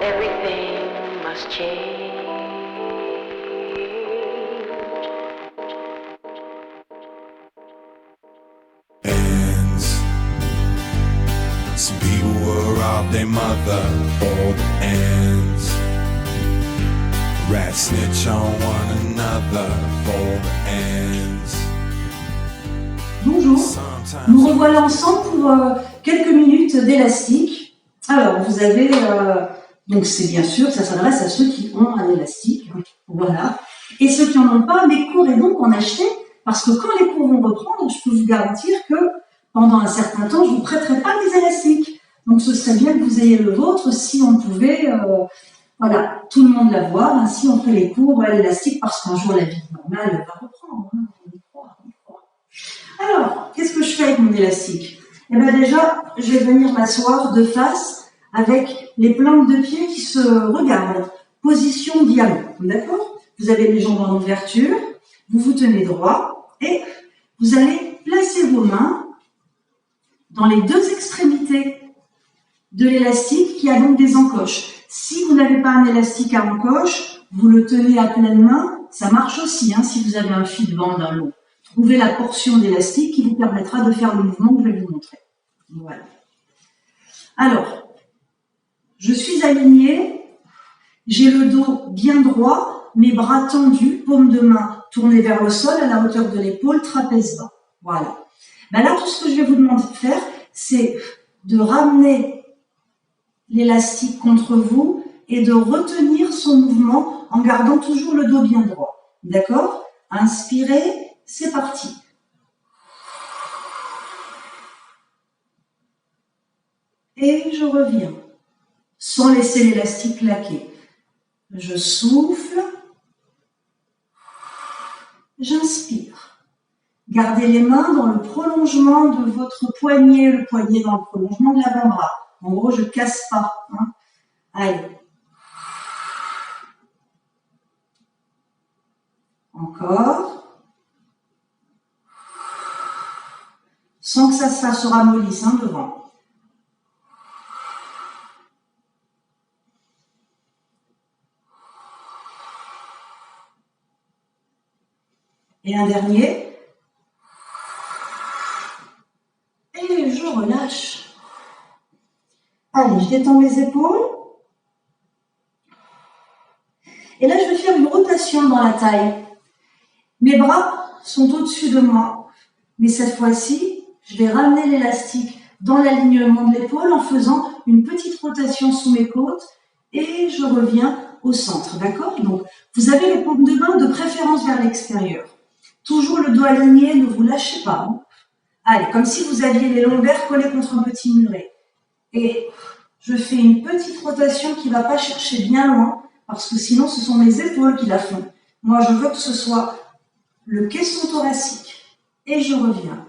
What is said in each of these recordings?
Everything must change. Ends. Some people will rob their mother. Old ends. Rats snitch on one another. Old ends. Bonjour, nous revoilà ensemble pour quelques minutes d'élastique. Alors, vous avez, donc c'est bien sûr, ça s'adresse à ceux qui ont un élastique, voilà. Et ceux qui n'en ont pas, mais courez donc en acheter, parce que quand les cours vont reprendre, je peux vous garantir que pendant un certain temps, je ne vous prêterai pas des élastiques. Donc ce serait bien que vous ayez le vôtre si on pouvait, voilà, tout le monde l'avoir, ainsi on fait les cours à l'élastique, parce qu'un jour la vie normale va reprendre. Hein. Alors, qu'est-ce que je fais avec mon élastique? Eh bien déjà, je vais venir m'asseoir de face avec les plantes de pied qui se regardent. Position diamant, d'accord? Vous avez les jambes en ouverture, vous vous tenez droit et vous allez placer vos mains dans les deux extrémités de l'élastique qui a donc des encoches. Si vous n'avez pas un élastique à encoche, vous le tenez à pleine main, ça marche aussi, hein, si vous avez un fil de bande d'un long. Trouvez la portion d'élastique qui vous permettra de faire le mouvement que je vais vous montrer. Voilà. Alors, je suis alignée, j'ai le dos bien droit, mes bras tendus, paume de main tournée vers le sol à la hauteur de l'épaule, trapèze bas. Voilà. Ben là, tout ce que je vais vous demander de faire, c'est de ramener l'élastique contre vous et de retenir son mouvement en gardant toujours le dos bien droit. D'accord? Inspirez. C'est parti. Et je reviens, sans laisser l'élastique claquer. Je souffle. J'inspire. Gardez les mains dans le prolongement de votre poignet, le poignet dans le prolongement de l'avant-bras. En gros, je ne casse pas. Hein. Allez. Encore. Sans que ça se ramollisse hein, devant. Et un dernier. Et je relâche. Allez, je détends mes épaules. Et là, je vais faire une rotation dans la taille. Mes bras sont au-dessus de moi. Mais cette fois-ci, je vais ramener l'élastique dans l'alignement de l'épaule en faisant une petite rotation sous mes côtes et je reviens au centre, d'accord? Donc, vous avez les paumes de main de préférence vers l'extérieur. Toujours le dos aligné, ne vous lâchez pas. Hein. Allez, comme si vous aviez les lombaires collés contre un petit muret. Et je fais une petite rotation qui ne va pas chercher bien loin parce que sinon, ce sont mes épaules qui la font. Moi, je veux que ce soit le caisson thoracique. Et je reviens.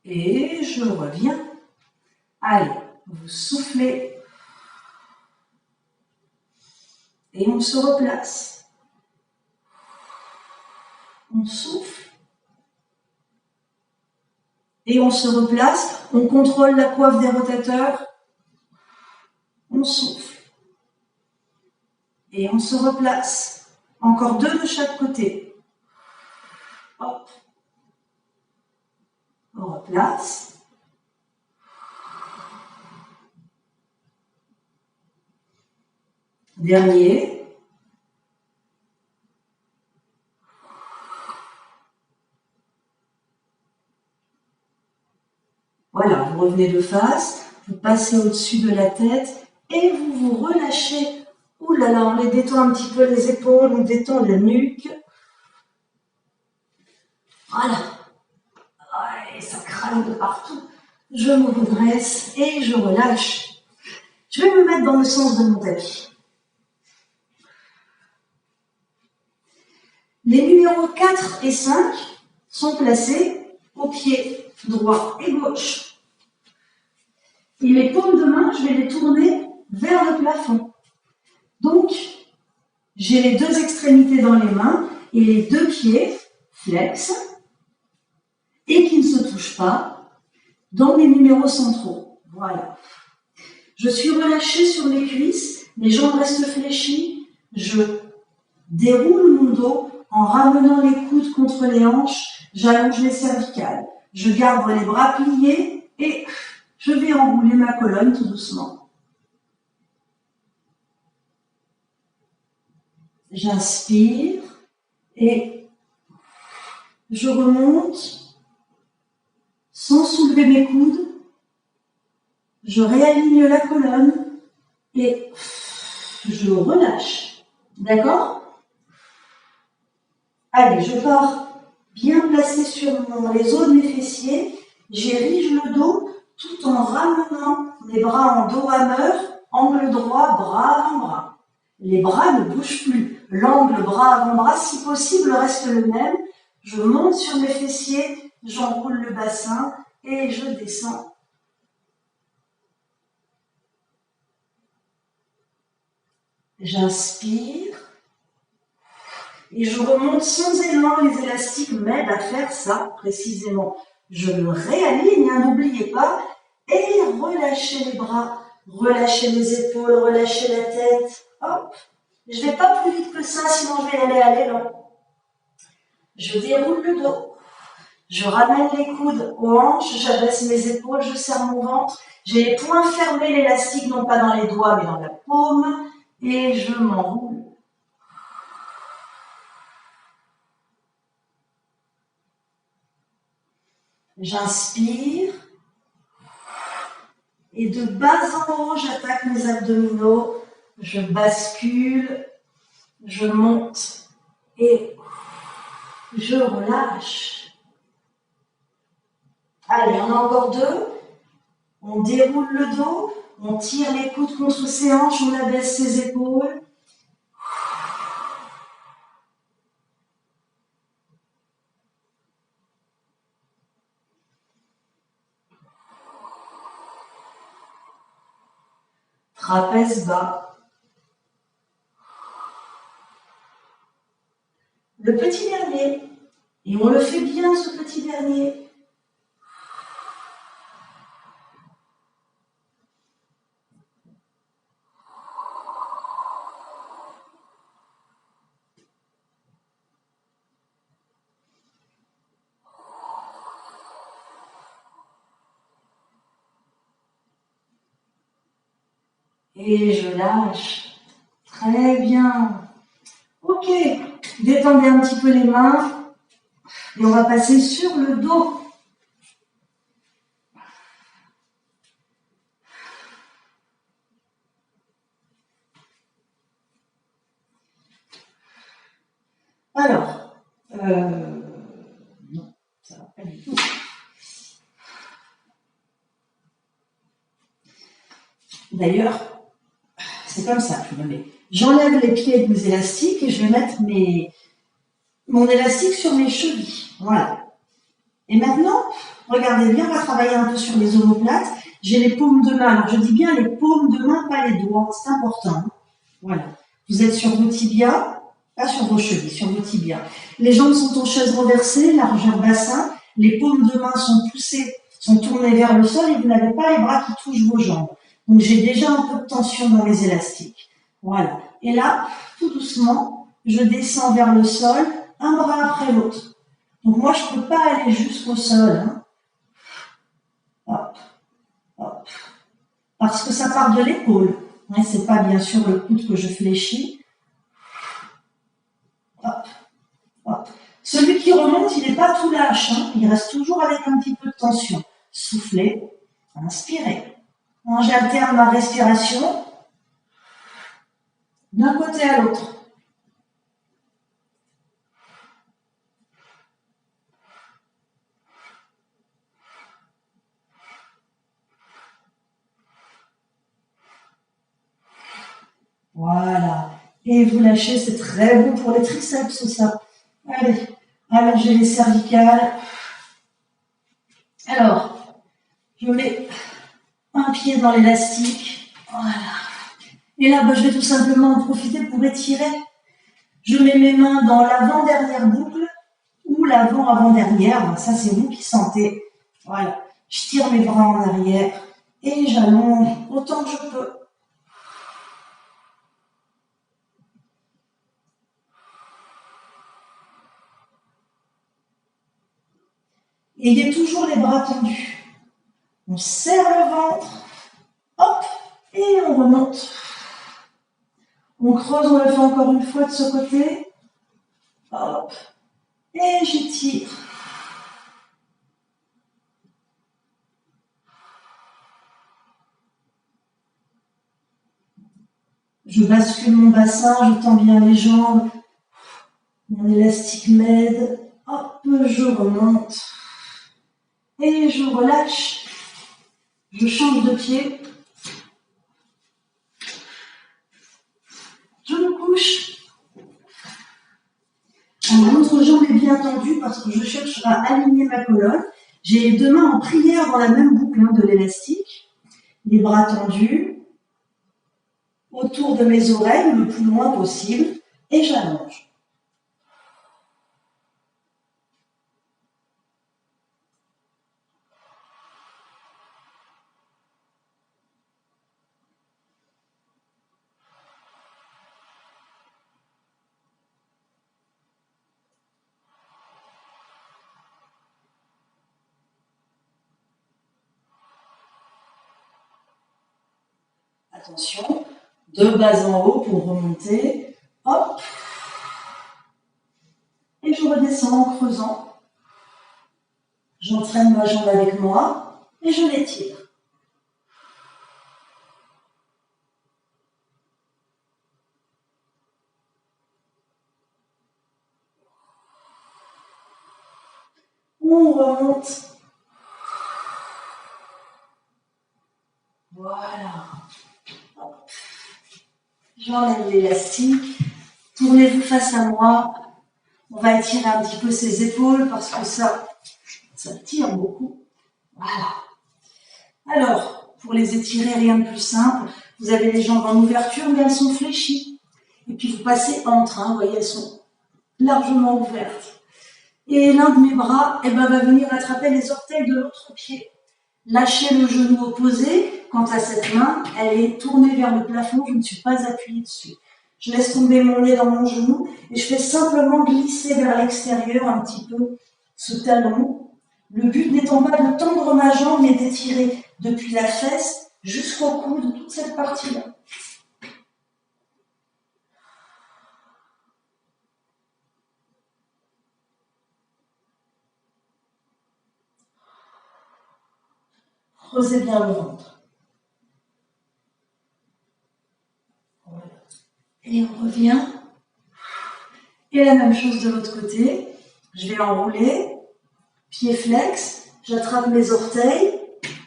Et je reviens. Allez, vous soufflez. Et on se replace. On souffle. Et on se replace. On contrôle la coiffe des rotateurs. On souffle. Et on se replace. Encore deux de chaque côté. Hop. On replace. Dernier. Voilà, vous revenez de face, vous passez au-dessus de la tête et vous vous relâchez. Ouh là là, on les détend un petit peu les épaules, on détend la nuque. Voilà. Ouais, ça crame de partout. Je me redresse et je relâche. Je vais me mettre dans le sens de mon tapis. Les numéros 4 et 5 sont placés au pied droit et gauche. Et les paumes de main, je vais les tourner vers le plafond. Donc, j'ai les deux extrémités dans les mains et les deux pieds flex et qui ne se touchent pas. dans mes numéros centraux. Voilà. Je suis relâchée sur mes cuisses, les jambes restent fléchies. Je déroule mon dos en ramenant les coudes contre les hanches, j'allonge les cervicales. Je garde les bras pliés et je vais enrouler ma colonne tout doucement. J'inspire et je remonte sans soulever mes coudes. Je réaligne la colonne et je relâche. D'accord? Allez, je pars bien placé sur les os de mes fessiers. J'érige le dos tout en ramenant les bras en dos rameur, angle droit, bras avant bras. Les bras ne bougent plus. L'angle bras avant bras, si possible, reste le même. Je monte sur mes fessiers, j'enroule le bassin et je descends. J'inspire et je remonte sans élan. Les élastiques m'aident à faire ça précisément. Je le réaligne, n'oubliez pas, et relâchez les bras, relâchez les épaules, relâchez la tête. Hop. Je ne vais pas plus vite que ça, sinon je vais aller à l'élan. Je déroule le dos. Je ramène les coudes aux hanches, j'abaisse mes épaules, je serre mon ventre. J'ai les poings fermés, l'élastique non pas dans les doigts mais dans la paume. Et je m'enroule. J'inspire. Et de bas en haut, j'attaque mes abdominaux. Je bascule. Je monte. Et je relâche. Allez, on a encore deux. On déroule le dos. On tire les coudes contre ses hanches, on abaisse ses épaules. Trapèze bas. Le petit dernier. Et on le fait bien, ce petit dernier. Et je lâche. Très bien. Ok. Détendez un petit peu les mains. Et on va passer sur le dos. Alors, non, ça va pas du tout. D'ailleurs, c'est comme ça que je me mets. J'enlève les pieds de mes élastiques et je vais mettre mon élastique sur mes chevilles. Voilà. Et maintenant, regardez bien, on va travailler un peu sur les omoplates. J'ai les paumes de main. Alors, je dis bien les paumes de main, pas les doigts. C'est important. Voilà. Vous êtes sur vos tibias, pas sur vos chevilles, sur vos tibias. Les jambes sont en chaise renversée, largeur bassin. Les paumes de main sont poussées, sont tournées vers le sol et vous n'avez pas les bras qui touchent vos jambes. Donc, j'ai déjà un peu de tension dans les élastiques. Voilà. Et là, tout doucement, je descends vers le sol, un bras après l'autre. Donc, moi, je ne peux pas aller jusqu'au sol. Hein. Hop, hop. Parce que ça part de l'épaule. Hein, ce n'est pas, bien sûr, le coude que je fléchis. Hop, hop. Celui qui remonte, il n'est pas tout lâche. Hein. Il reste toujours avec un petit peu de tension. Soufflez, inspirez. J'alterne ma respiration d'un côté à l'autre. Voilà. Et vous lâchez, c'est très bon pour les triceps, ça. Allez, allongez les cervicales. Alors, je mets un pied dans l'élastique. Voilà. Et là, je vais tout simplement en profiter pour étirer. Je mets mes mains dans l'avant-dernière boucle ou l'avant-avant-dernière. Ça, c'est vous qui sentez. Voilà. Je tire mes bras en arrière et j'allonge autant que je peux. Ayez toujours les bras tendus. On serre le ventre, hop, et on remonte. On creuse, on le fait encore une fois de ce côté, hop, et j'étire. Je bascule mon bassin, je tends bien les jambes, mon élastique m'aide, hop, je remonte. Et je relâche, je change de pied, je me couche. Alors, l'autre jambe est bien tendue parce que je cherche à aligner ma colonne. J'ai les deux mains en prière dans la même boucle de l'élastique, les bras tendus, autour de mes oreilles, le plus loin possible, et j'allonge. Attention, de bas en haut pour remonter, hop, et je redescends en creusant. J'entraîne ma jambe avec moi et je l'étire. On remonte. Voilà. J'enlève l'élastique. Tournez-vous face à moi. On va étirer un petit peu ses épaules parce que ça tire beaucoup. Voilà. Alors, pour les étirer, rien de plus simple. Vous avez les jambes en ouverture, mais elles sont fléchies. Et puis vous passez entre, vous voyez, elles sont largement ouvertes. Et l'un de mes bras va venir attraper les orteils de l'autre pied. Lâchez le genou opposé. Quant à cette main, elle est tournée vers le plafond, je ne suis pas appuyée dessus. Je laisse tomber mon nez dans mon genou et je fais simplement glisser vers l'extérieur un petit peu ce talon. Le but n'étant pas de tendre ma jambe, mais d'étirer depuis la fesse jusqu'au coude, toute cette partie-là. Creusez bien le ventre. Voilà. Et on revient. Et la même chose de l'autre côté. Je vais enrouler. Pied flex. J'attrape mes orteils.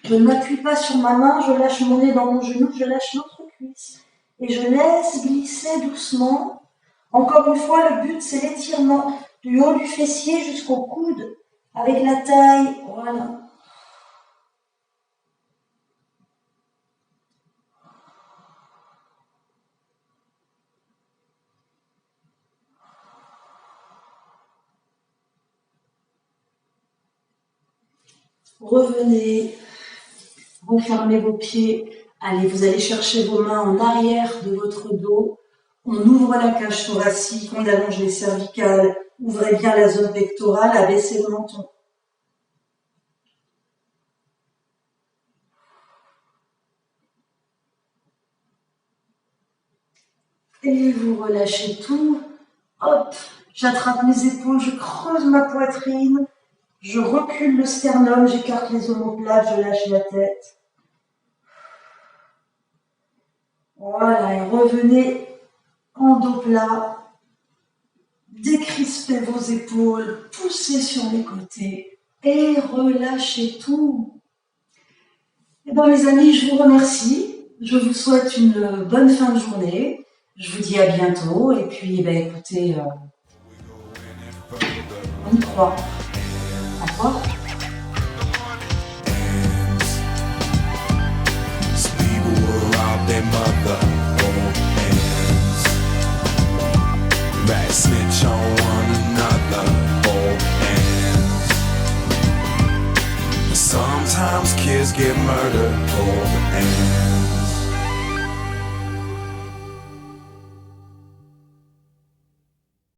Je ne m'appuie pas sur ma main. Je lâche mon nez dans mon genou. Je lâche l'autre cuisse. Et je laisse glisser doucement. Encore une fois, le but, c'est l'étirement du haut du fessier jusqu'au coude. Avec la taille. Voilà. Revenez, refermez vos pieds, allez, vous allez chercher vos mains en arrière de votre dos, on ouvre la cage thoracique, on allonge les cervicales, ouvrez bien la zone pectorale, abaissez le menton. Et vous relâchez tout, hop, j'attrape mes épaules, je creuse ma poitrine, je recule le sternum, j'écarte les omoplates, je lâche la tête. Voilà, et revenez en dos plat. Décrispez vos épaules, poussez sur les côtés et relâchez tout. Et bien mes amis, je vous remercie. Je vous souhaite une bonne fin de journée. Je vous dis à bientôt et puis écoutez, on y croit. Au revoir. Their mother hold hands. Rat snitch on one another, hold hands. The sun Sometimes kids get murdered for the ends.